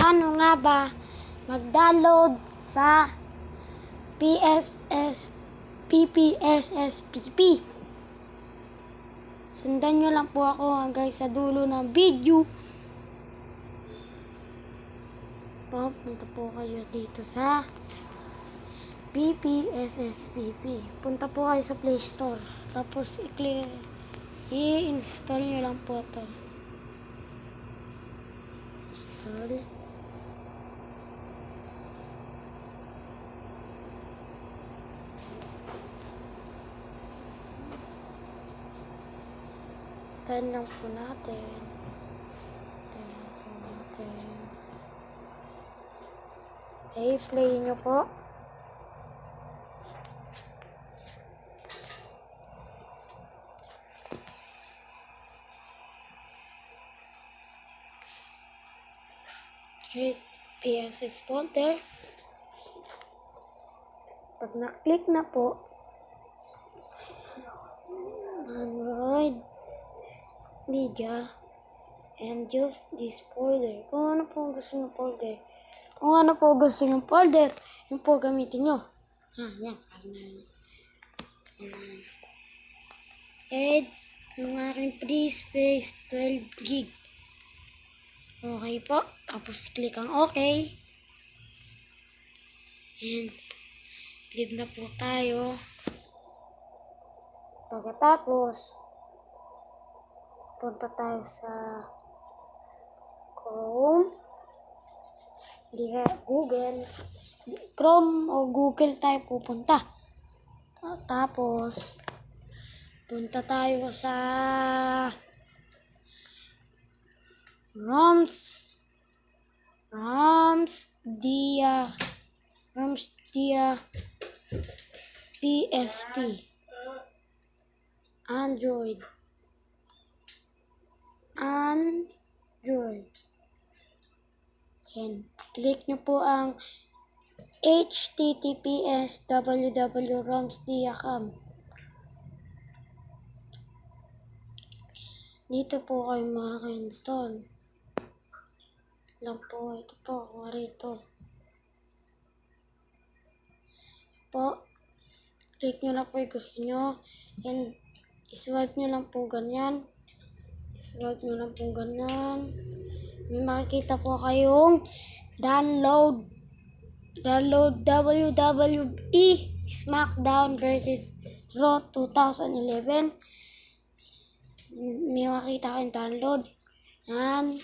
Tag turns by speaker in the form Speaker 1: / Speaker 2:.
Speaker 1: Paano nga ba mag-download sa PPSSPP? Sundan nyo lang po ako hanggang sa dulo ng video. Punta po kayo dito sa PPSSPP. Punta po kayo sa Play Store. Tapos i-install nyo lang po ito. Install. Tayo lang po natin. I-play nyo po. Create PSS folder. Pag na-click na po, Android Media, and use this folder. Kung ano po gusto nyo folder. Yun po gamitin nyo. Yan. Add yung aking free space 12 gig. Okay po. Tapos click ang OK. And leave na po tayo. Pagkatapos, punta tayo sa Chrome. Hindi ka Google. Chrome o Google tayo pupunta. Tapos, punta tayo sa ROMsDia PSP Android. And click nyo po ang https www.romsdia.com. Dito po kayo makaka-install. Lang po, ito po, rito. Po, click nyo lang po yung gusto nyo. And swipe nyo lang po ganyan. May makikita po kayong download WWE SmackDown vs. Raw 2011. May makikita kayong download. And